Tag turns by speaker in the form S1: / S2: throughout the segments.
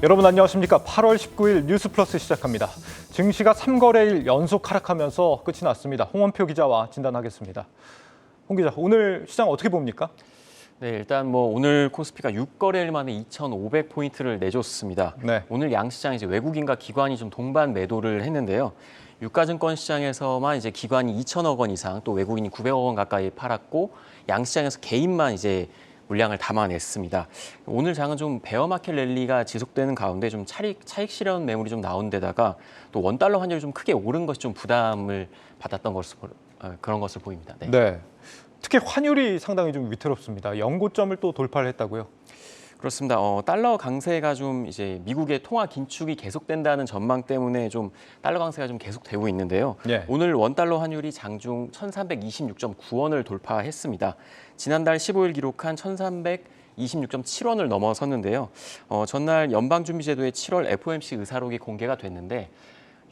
S1: 여러분 안녕하십니까? 8월 19일 뉴스플러스 시작합니다. 증시가 3거래일 연속 하락하면서 끝이 났습니다. 홍원표 기자와 진단하겠습니다. 홍 기자, 오늘 시장 어떻게 봅니까?
S2: 네, 일단 오늘 코스피가 6거래일 만에 2,500포인트를 내줬습니다.
S1: 네.
S2: 오늘 양시장 이제 외국인과 기관이 좀 동반 매도를 했는데요. 유가증권 시장에서만 이제 기관이 2천억 원 이상, 또 외국인이 900억 원 가까이 팔았고, 양시장에서 개인만 이제 물량을 담아냈습니다. 오늘 장은 좀 베어마켓 랠리가 지속되는 가운데 좀 차익 실현 매물이 좀 나온 데다가 또 원달러 환율이 좀 크게 오른 것이 좀 부담을 받았던 그런 것을 보입니다. 네.
S1: 네. 특히 환율이 상당히 좀 위태롭습니다. 연고점을 또 돌파를 했다고요?
S2: 그렇습니다. 달러 강세가 좀 이제 미국의 통화 긴축이 계속된다는 전망 때문에 좀 달러 강세가 좀 계속되고 있는데요.
S1: 예.
S2: 오늘 원달러 환율이 장중 1,326.9원을 돌파했습니다. 지난달 15일 기록한 1,326.7원을 넘어섰는데요. 전날 연방준비제도의 7월 FOMC 의사록이 공개가 됐는데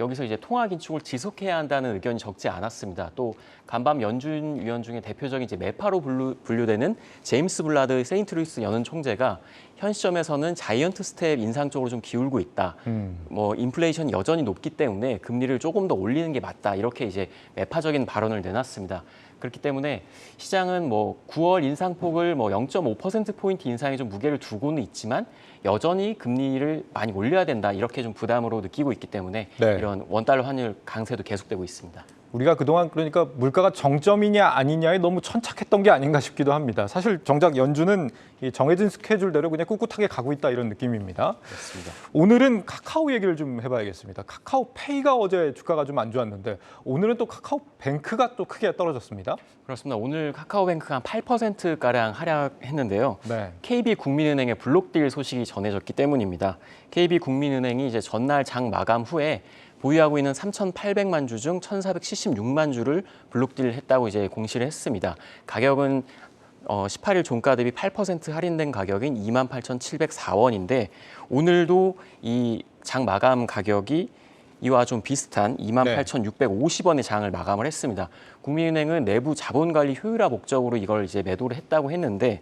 S2: 여기서 이제 통화 긴축을 지속해야 한다는 의견이 적지 않았습니다. 또 간밤 연준 위원 중에 대표적인 이제 매파로 분류되는 제임스 블라드 세인트루이스 연은 총재가 현 시점에서는 자이언트 스텝 인상 쪽으로 좀 기울고 있다. 인플레이션이 여전히 높기 때문에 금리를 조금 더 올리는 게 맞다. 이렇게 이제 매파적인 발언을 내놨습니다. 그렇기 때문에 시장은 9월 인상폭을 0.5%포인트 인상에 좀 무게를 두고는 있지만 여전히 금리를 많이 올려야 된다. 이렇게 좀 부담으로 느끼고 있기 때문에
S1: 네.
S2: 이런 원달러 환율 강세도 계속되고 있습니다.
S1: 우리가 그동안 그러니까 물가가 정점이냐 아니냐에 너무 천착했던 게 아닌가 싶기도 합니다. 사실 정작 연준은 이 정해진 스케줄대로 그냥 꿋꿋하게 가고 있다 이런 느낌입니다.
S2: 그렇습니다.
S1: 오늘은 카카오 얘기를 좀 해봐야겠습니다. 카카오페이가 어제 주가가 좀 안 좋았는데 오늘은 또 카카오뱅크가 또 크게 떨어졌습니다.
S2: 그렇습니다. 오늘 카카오뱅크가 한 8%가량 하락했는데요.
S1: 네.
S2: KB국민은행의 블록딜 소식이 전해졌기 때문입니다. KB국민은행이 이제 전날 장 마감 후에 보유하고 있는 3,800만 주 중 1,476만 주를 블록딜 했다고 이제 공시를 했습니다. 가격은 18일 종가 대비 8% 할인된 가격인 28,704원인데 오늘도 이 장 마감 가격이 이와 좀 비슷한 28,650원의 장을 마감을 했습니다. 국민은행은 내부 자본관리 효율화 목적으로 이걸 이제 매도를 했다고 했는데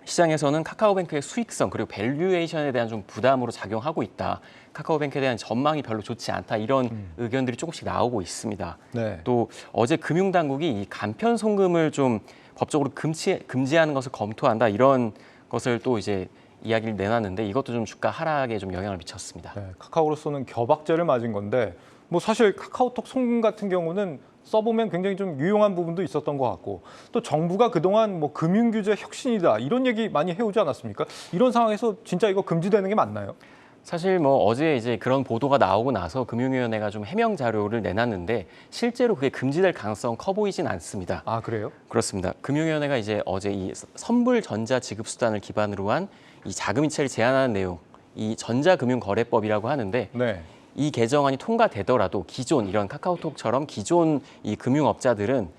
S2: 시장에서는 카카오뱅크의 수익성 그리고 밸류에이션에 대한 좀 부담으로 작용하고 있다. 카카오뱅크에 대한 전망이 별로 좋지 않다. 이런 의견들이 조금씩 나오고 있습니다.
S1: 네.
S2: 또 어제 금융당국이 이 간편 송금을 좀 법적으로 금지하는 것을 검토한다. 이런 것을 또 이제 이야기를 내놨는데 이것도 좀 주가 하락에 좀 영향을 미쳤습니다.
S1: 네, 카카오로서는 겨박제를 맞은 건데 사실 카카오톡 송금 같은 경우는 써보면 굉장히 좀 유용한 부분도 있었던 것 같고 또 정부가 그동안 금융규제 혁신이다 이런 얘기 많이 해오지 않았습니까? 이런 상황에서 진짜 이거 금지되는 게 맞나요?
S2: 사실 어제 이제 그런 보도가 나오고 나서 금융위원회가 좀 해명 자료를 내놨는데 실제로 그게 금지될 가능성 커 보이진 않습니다.
S1: 아, 그래요?
S2: 그렇습니다. 금융위원회가 이제 어제 이 선불 전자 지급 수단을 기반으로 한 이 자금 이체를 제한하는 내용, 이 전자금융거래법이라고 하는데
S1: 네.
S2: 이 개정안이 통과되더라도 기존 이런 카카오톡처럼 기존 이 금융업자들은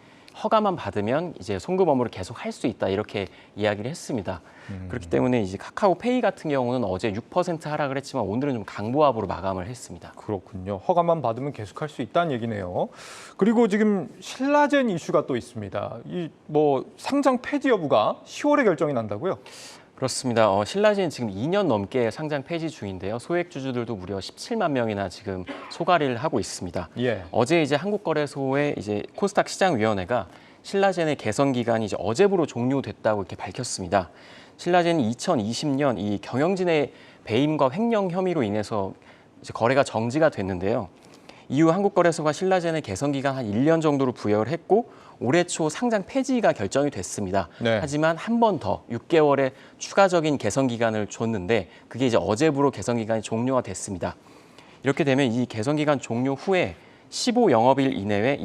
S2: 허가만 받으면 이제 송금 업무를 계속 할 수 있다 이렇게 이야기를 했습니다. 그렇기 때문에 이제 카카오페이 같은 경우는 어제 6% 하락을 했지만 오늘은 좀 강보합으로 마감을 했습니다.
S1: 그렇군요. 허가만 받으면 계속할 수 있다는 얘기네요. 그리고 지금 신라젠 이슈가 또 있습니다. 이 상장 폐지 여부가 10월에 결정이 난다고요?
S2: 그렇습니다. 신라젠 지금 2년 넘게 상장 폐지 중인데요. 소액 주주들도 무려 17만 명이나 지금 소가리를 하고 있습니다.
S1: 예.
S2: 어제 이제 한국거래소의 이제 코스닥 시장위원회가 신라젠의 개선 기간이 이제 어제부로 종료됐다고 이렇게 밝혔습니다. 신라젠이 2020년 이 경영진의 배임과 횡령 혐의로 인해서 이제 거래가 정지가 됐는데요. 이후 한국거래소가 신라젠의 개선 기간 한 1년 정도로 부여를 했고 올해 초 상장 폐지가 결정이 됐습니다.
S1: 네.
S2: 하지만 한 번 더 6개월의 추가적인 개선 기간을 줬는데 그게 이제 어제부로 개선 기간이 종료가 됐습니다. 이렇게 되면 이 개선 기간 종료 후에 15영업일 이내에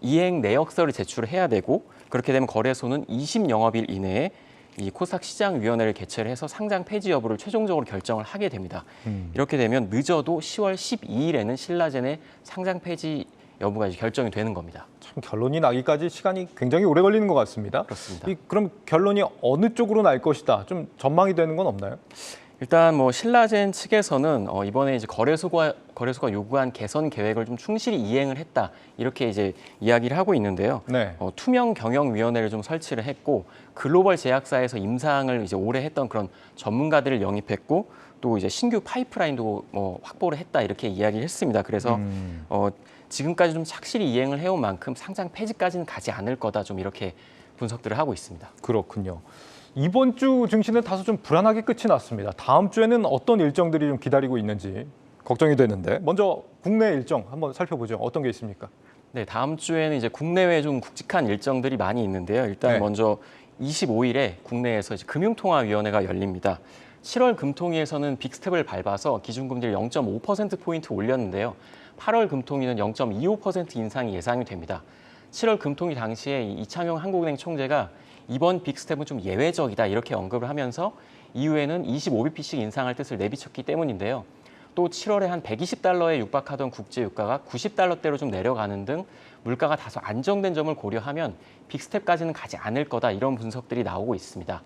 S2: 이행 내역서를 제출을 해야 되고 그렇게 되면 거래소는 20영업일 이내에 이 코스닥 시장위원회를 개최를 해서 상장 폐지 여부를 최종적으로 결정을 하게 됩니다. 이렇게 되면 늦어도 10월 12일에는 신라젠의 상장 폐지 여부가 이제 결정이 되는 겁니다.
S1: 참 결론이 나기까지 시간이 굉장히 오래 걸리는 것 같습니다.
S2: 그렇습니다.
S1: 그럼 결론이 어느 쪽으로 날 것이다. 좀 전망이 되는 건 없나요?
S2: 일단 뭐 신라젠 측에서는 이번에 이제 거래소가 요구한 개선 계획을 좀 충실히 이행을 했다 이렇게 이제 이야기를 하고 있는데요.
S1: 네.
S2: 투명 경영위원회를 좀 설치를 했고 글로벌 제약사에서 임상을 이제 오래 했던 그런 전문가들을 영입했고 또 이제 신규 파이프라인도 뭐 확보를 했다 이렇게 이야기를 했습니다. 그래서 지금까지 좀 착실히 이행을 해온 만큼 상장 폐지까지는 가지 않을 거다 좀 이렇게 분석들을 하고 있습니다.
S1: 그렇군요. 이번 주 증시는 다소 좀 불안하게 끝이 났습니다. 다음 주에는 어떤 일정들이 좀 기다리고 있는지 걱정이 되는데 먼저 국내 일정 한번 살펴보죠. 어떤 게 있습니까?
S2: 네, 다음 주에는 이제 국내외 좀 굵직한 일정들이 많이 있는데요. 일단
S1: 네.
S2: 먼저 25일에 국내에서 이제 금융통화위원회가 열립니다. 7월 금통위에서는 빅스텝을 밟아서 기준금리를 0.5%포인트 올렸는데요. 8월 금통위는 0.25% 인상이 예상이 됩니다. 7월 금통위 당시에 이창용 한국은행 총재가 이번 빅스텝은 좀 예외적이다 이렇게 언급을 하면서 이후에는 25bp씩 인상할 뜻을 내비쳤기 때문인데요. 또 7월에 한 120달러에 육박하던 국제 유가가 90달러대로 좀 내려가는 등 물가가 다소 안정된 점을 고려하면 빅스텝까지는 가지 않을 거다 이런 분석들이 나오고 있습니다.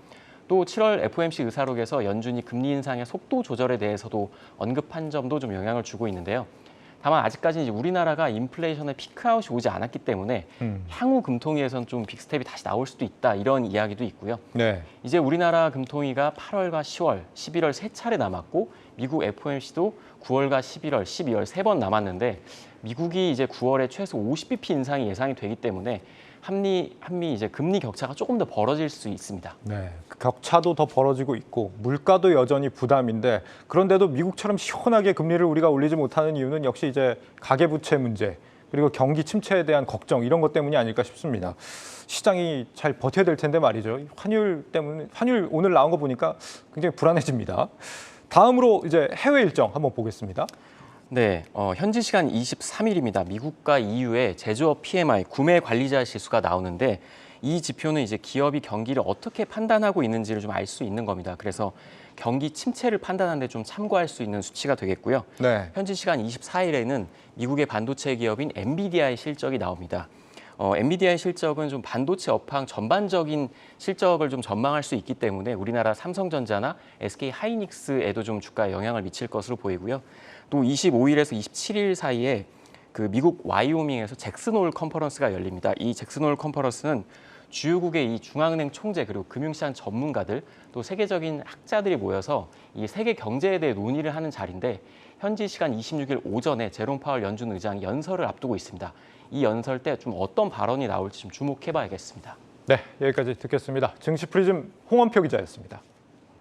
S2: 또 7월 FOMC 의사록에서 연준이 금리 인상의 속도 조절에 대해서도 언급한 점도 좀 영향을 주고 있는데요. 다만 아직까지 이제 우리나라가 인플레이션의 피크아웃이 오지 않았기 때문에 향후 금통위에서는 좀 빅스텝이 다시 나올 수도 있다 이런 이야기도 있고요.
S1: 네.
S2: 이제 우리나라 금통위가 8월과 10월, 11월 세 차례 남았고 미국 FOMC도 9월과 11월, 12월 세 번 남았는데 미국이 이제 9월에 최소 50bp 인상이 예상이 되기 때문에 한미 이제 금리 격차가 조금 더 벌어질 수 있습니다.
S1: 네, 그 격차도 더 벌어지고 있고 물가도 여전히 부담인데 그런데도 미국처럼 시원하게 금리를 우리가 올리지 못하는 이유는 역시 이제 가계부채 문제 그리고 경기 침체에 대한 걱정 이런 것 때문이 아닐까 싶습니다. 시장이 잘 버텨야 될 텐데 말이죠. 환율 때문에 환율 오늘 나온 거 보니까 굉장히 불안해집니다. 다음으로 이제 해외 일정 한번 보겠습니다.
S2: 네, 현지 시간 23일입니다. 미국과 EU의 제조업 PMI 구매 관리자 지수가 나오는데 이 지표는 이제 기업이 경기를 어떻게 판단하고 있는지를 좀 알 수 있는 겁니다. 그래서 경기 침체를 판단하는 데 좀 참고할 수 있는 수치가 되겠고요.
S1: 네.
S2: 현지 시간 24일에는 미국의 반도체 기업인 엔비디아의 실적이 나옵니다. 엔비디아의 실적은 좀 반도체 업황 전반적인 실적을 좀 전망할 수 있기 때문에 우리나라 삼성전자나 SK 하이닉스에도 좀 주가에 영향을 미칠 것으로 보이고요. 또 25일에서 27일 사이에 그 미국 와이오밍에서 잭슨홀 컨퍼런스가 열립니다. 이 잭슨홀 컨퍼런스는 주요국의 이 중앙은행 총재 그리고 금융시장 전문가들 또 세계적인 학자들이 모여서 이 세계 경제에 대해 논의를 하는 자리인데 현지 시간 26일 오전에 제롬 파월 연준 의장이 연설을 앞두고 있습니다. 이 연설 때 좀 어떤 발언이 나올지 좀 주목해봐야겠습니다.
S1: 네, 여기까지 듣겠습니다. 증시 프리즘 홍원표 기자였습니다.